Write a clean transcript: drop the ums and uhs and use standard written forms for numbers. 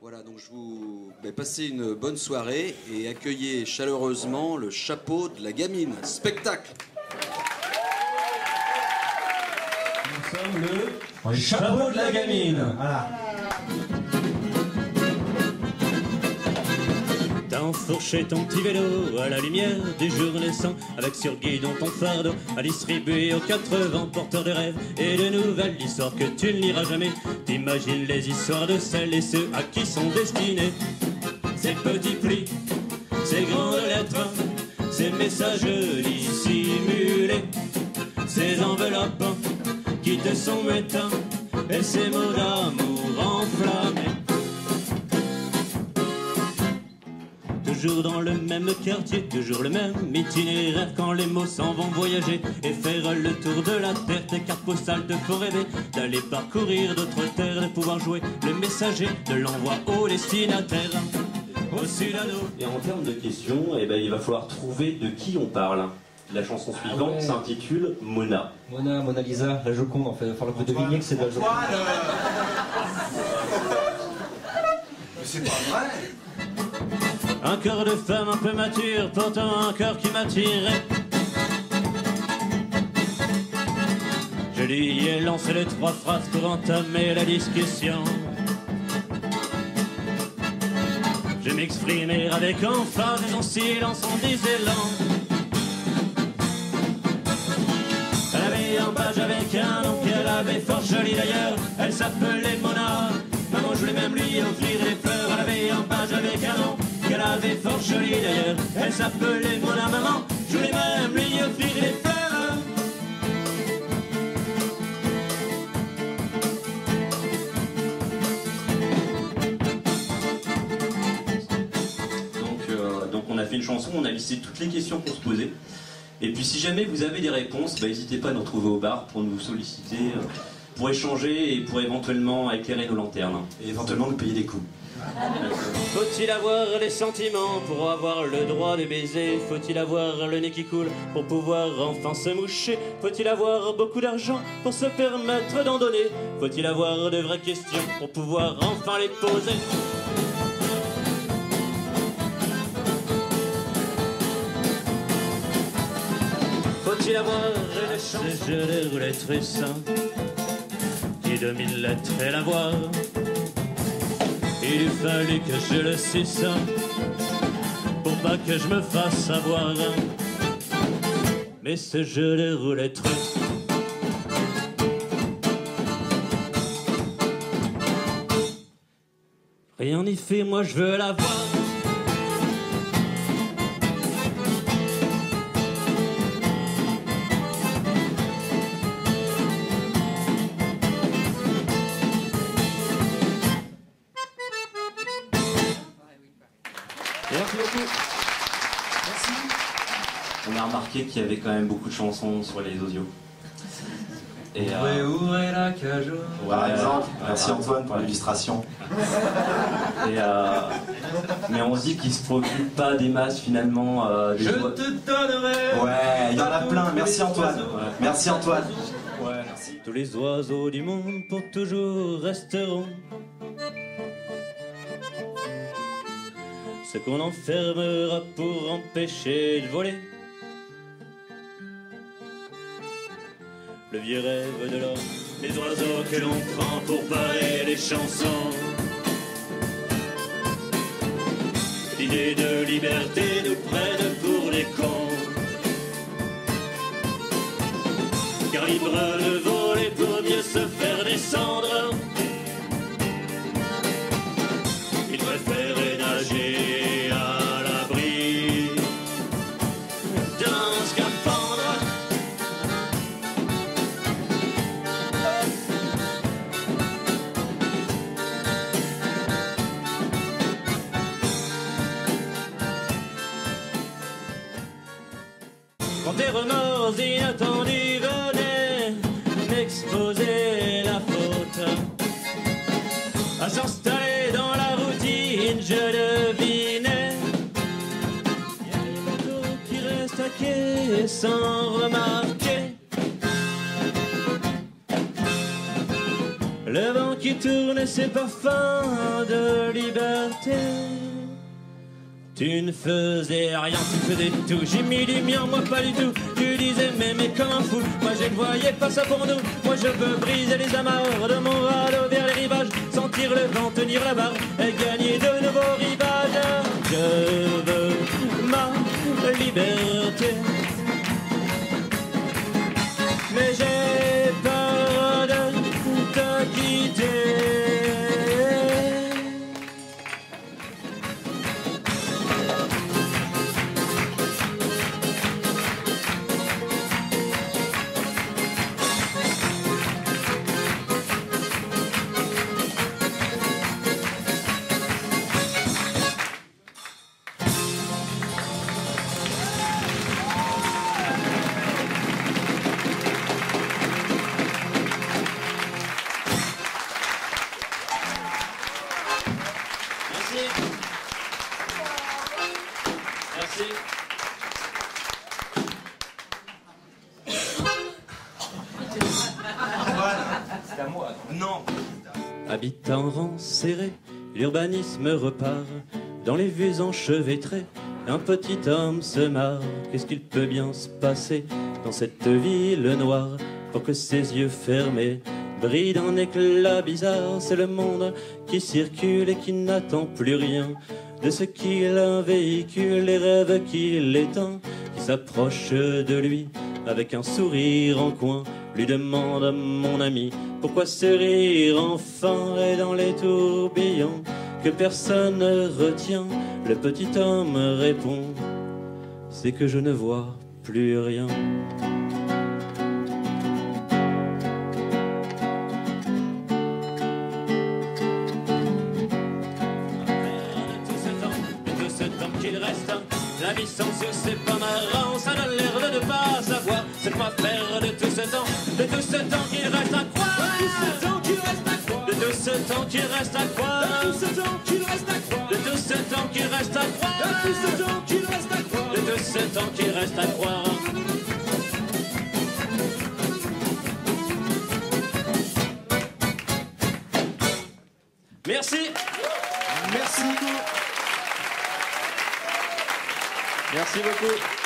Voilà, donc je vous passez une bonne soirée et accueillez chaleureusement le chapeau de la gamine. Spectacle. Nous sommes le chapeau de la gamine. Voilà. T'as enfourché ton petit vélo à la lumière du jour naissant, avec sur guidon ton fardeau à distribuer aux 80 porteurs de rêves et de nouvelles histoires que tu ne liras jamais. T'imagines les histoires de celles et ceux à qui sont destinés ces petits plis, ces grandes lettres, ces messages dissimulés, ces enveloppes qui te sont éteints et ces mots d'amour enflammés. Toujours dans le même quartier, toujours le même itinéraire. Quand les mots s'en vont voyager et faire le tour de la terre, tes cartes postales te font rêver d'aller parcourir d'autres terres, de pouvoir jouer le messager de l'envoi au destinataire, au Sudano. Et en termes de questions, il va falloir trouver de qui on parle. La chanson suivante s'intitule Mona. Mona Lisa, la Joconde en fait. Il va falloir que vous deviniez que c'est de la Joconde. Mais c'est pas vrai. Un cœur de femme un peu mature, pourtant un cœur qui m'attirait. Je lui ai lancé les 3 phrases pour entamer la discussion. Je m'exprimais avec emphase et son silence en disait lent. Elle avait un badge avec un nom qu'elle avait fort joli d'ailleurs. Elle s'appelait Mona. Maman, je voulais même lui offrir des fleurs. Elle avait un badge avec un nom qu'elle avait fort jolie d'ailleurs. Elle s'appelait Mona. Maman, je voulais même lui offrir des fleurs. Donc on a fait une chanson, on a listé toutes les questions qu'on se posait. Et puis si jamais vous avez des réponses, n'hésitez pas à nous retrouver au bar pour nous solliciter, pour échanger et pour éventuellement éclairer nos lanternes. Et éventuellement nous payer des coups. Faut-il avoir des sentiments pour avoir le droit de baiser? Faut-il avoir le nez qui coule pour pouvoir enfin se moucher? Faut-il avoir beaucoup d'argent pour se permettre d'en donner? Faut-il avoir de vraies questions pour pouvoir enfin les poser? Faut-il avoir une chance? Je les roulettes russes qui domine l'être et la voix. Il eût fallu que je le suce pour pas que je me fasse savoir. Mais ce jeu de roulette russe, rien n'y fait, moi je veux la voir. Merci beaucoup. Merci. On a remarqué qu'il y avait quand même beaucoup de chansons sur les audios. Et Où est la cage? Par exemple, merci Antoine pour l'illustration. Mais on se dit qu'ils se préoccupent pas des masses finalement. Je te donnerai. Ouais, il y en a plein. Merci Antoine. Ouais. Merci Antoine. Ouais, merci. Tous les oiseaux du monde pour toujours resteront. Ce qu'on enfermera pour empêcher de voler. Le vieux rêve de l'homme, les oiseaux que l'on prend pour parer les chansons. L'idée de liberté nous prenne pour des cons. Car libre de voler pour mieux se faire descendre. Il préférait nager à l'abri d'un scaphandre. Quand des remords inattendus venaient m'exposer la faute, à s'installer dans la routine, je devinais. Il y a des bateaux qui restent à quai sans remarquer le vent qui tourne, c'est pas fin de liberté. liberté. Tu ne faisais rien, tu faisais tout. J'ai mis du mien, moi pas du tout. Tu disais mais comme un fou. Moi je ne voyais pas ça pour nous. Moi je veux briser les amarres de mon radeau vers les rivages, sentir le vent, tenir la barre et gagner de nouveaux rivages. Je veux ma liberté, mais j'ai peur de te quitter. Merci. C'est à moi. Non. Habitant en rang serré, l'urbanisme repart. Dans les vues enchevêtrées, un petit homme se marre. Qu'est-ce qu'il peut bien se passer dans cette ville noire pour que ses yeux fermés brillent d'un éclat bizarre? C'est le monde qui circule et qui n'attend plus rien de ce qu'il un véhicule, les rêves qu'il éteint, qui s'approche de lui avec un sourire en coin, lui demande, mon ami, pourquoi ce rire enfin est dans les tourbillons que personne ne retient. Le petit homme répond, c'est que je ne vois plus rien. Qu'il reste, la vie sans yeux c'est pas marrant, ça donne l'air de ne pas savoir c'est quoi faire de tout ce temps qu'il reste à croire, de tout ce temps qu'il reste à croire, de tout ce temps qu'il reste à croire, de tout ce temps qu'il reste à croire, de tout ce temps qu'il reste à croire, de tout ce temps qu'il reste à croire, de tout ce temps qu'il reste à croire. Merci. Merci. Merci beaucoup.